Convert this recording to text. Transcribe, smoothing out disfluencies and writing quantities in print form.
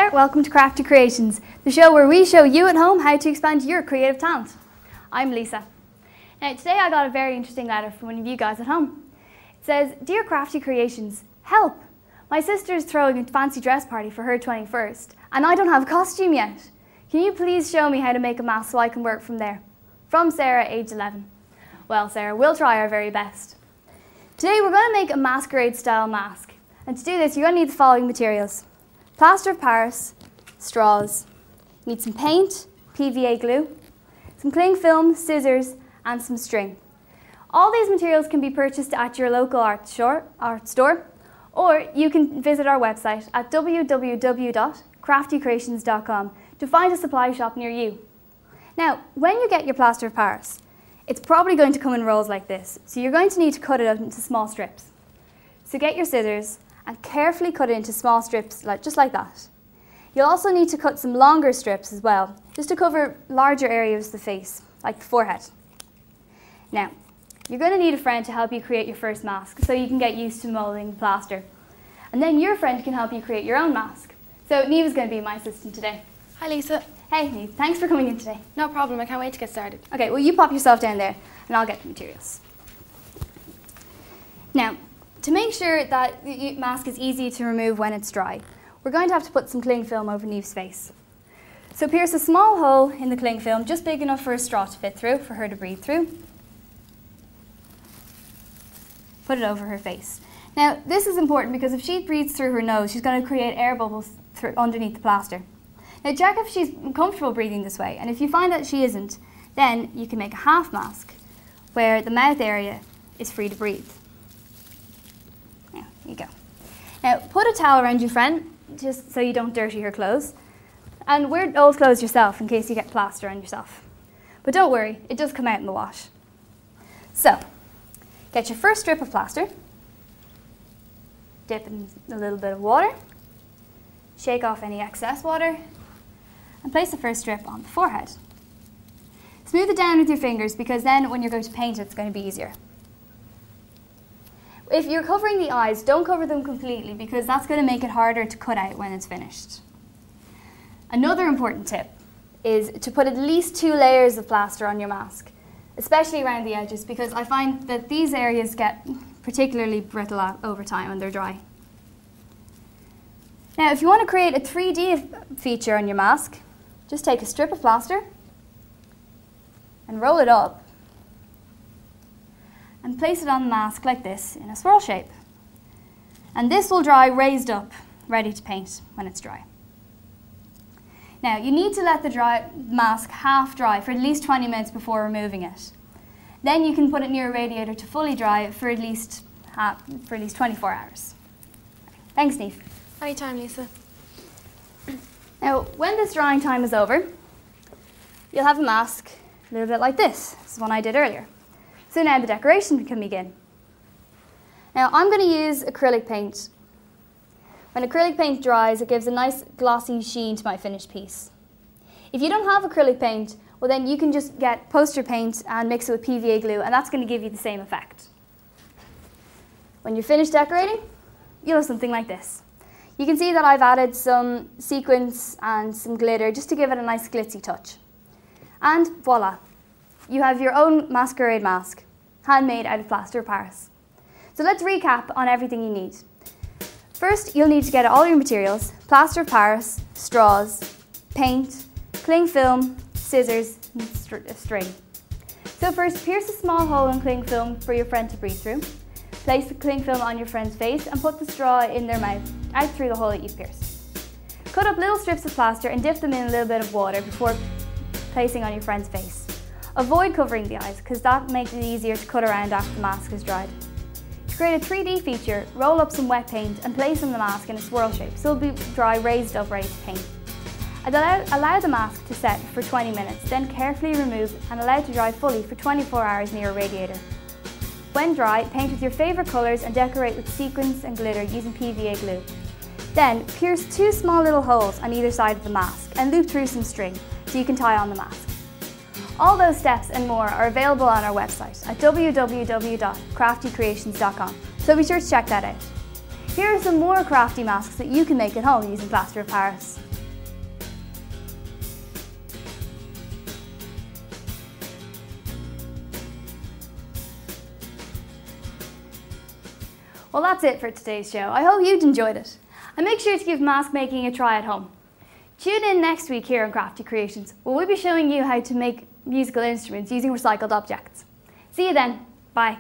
there, welcome to Crafty Creations, the show where we show you at home how to expand your creative talent. I'm Lisa. Now today I got a very interesting letter from one of you guys at home. It says, "Dear Crafty Creations, help! My sister is throwing a fancy dress party for her 21st and I don't have a costume yet. Can you please show me how to make a mask so I can work from there? From Sarah, age 11. Well Sarah, we'll try our very best. Today we're going to make a masquerade style mask. And to do this you're going to need the following materials. Plaster of Paris, straws, you need some paint, PVA glue, some cling film, scissors and some string. All these materials can be purchased at your local art store, or you can visit our website at www.craftycreations.com to find a supply shop near you. Now, when you get your plaster of Paris, it's probably going to come in rolls like this, so you're going to need to cut it up into small strips. So get your scissors and carefully cut it into small strips just like that. You'll also need to cut some longer strips as well, just to cover larger areas of the face, like the forehead. Now, you're going to need a friend to help you create your first mask so you can get used to moulding plaster. And then your friend can help you create your own mask. So Neve is going to be my assistant today. Hi Lisa. Hey Neve, thanks for coming in today. No problem, I can't wait to get started. Okay, well you pop yourself down there and I'll get the materials. Now, to make sure that the mask is easy to remove when it's dry, we're going to have to put some cling film over Neve's face. So pierce a small hole in the cling film, just big enough for a straw to fit through, for her to breathe through. Put it over her face. Now, this is important because if she breathes through her nose, she's going to create air bubbles underneath the plaster. Now, check if she's comfortable breathing this way, and if you find that she isn't, then you can make a half mask where the mouth area is free to breathe. There you go. Now, put a towel around your friend, just so you don't dirty her clothes. And wear old clothes yourself in case you get plaster on yourself. But don't worry, it does come out in the wash. So, get your first strip of plaster, dip in a little bit of water, shake off any excess water, and place the first strip on the forehead. Smooth it down with your fingers because then when you're going to paint it, it's going to be easier. If you're covering the eyes, don't cover them completely because that's going to make it harder to cut out when it's finished. Another important tip is to put at least 2 layers of plaster on your mask, especially around the edges, because I find that these areas get particularly brittle over time when they're dry. Now, if you want to create a 3D feature on your mask, just take a strip of plaster and roll it up and place it on the mask like this in a swirl shape. And this will dry raised up, ready to paint when it's dry. Now, you need to let the mask half dry for at least 20 minutes before removing it. Then you can put it near a radiator to fully dry for at least 24 hours. Thanks, Neve. Anytime, Lisa. Now, when this drying time is over, you'll have a mask a little bit like this. This is one I did earlier. So now the decoration can begin. Now, I'm going to use acrylic paint. When acrylic paint dries, it gives a nice glossy sheen to my finished piece. If you don't have acrylic paint, well then you can just get poster paint and mix it with PVA glue and that's going to give you the same effect. When you're finished decorating, you'll have something like this. You can see that I've added some sequins and some glitter just to give it a nice glitzy touch. And voila, you have your own masquerade mask, handmade out of plaster of Paris. So let's recap on everything you need. First, you'll need to get all your materials: plaster of Paris, straws, paint, cling film, scissors, and string. So first, pierce a small hole in cling film for your friend to breathe through. Place the cling film on your friend's face and put the straw in their mouth, out through the hole that you've pierced. Cut up little strips of plaster and dip them in a little bit of water before placing on your friend's face. Avoid covering the eyes because that makes it easier to cut around after the mask is dried. To create a 3D feature, roll up some wet paint and place on the mask in a swirl shape so it'll be dry, raised up, ready to paint. Allow the mask to set for 20 minutes, then carefully remove and allow to dry fully for 24 hours near a radiator. When dry, paint with your favourite colours and decorate with sequins and glitter using PVA glue. Then, pierce 2 small little holes on either side of the mask and loop through some string so you can tie on the mask. All those steps and more are available on our website at www.craftycreations.com, so be sure to check that out. Here are some more crafty masks that you can make at home using plaster of Paris. Well, that's it for today's show. I hope you'd enjoyed it. And make sure to give mask making a try at home. Tune in next week here on Crafty Creations, where we'll be showing you how to make musical instruments using recycled objects. See you then. Bye.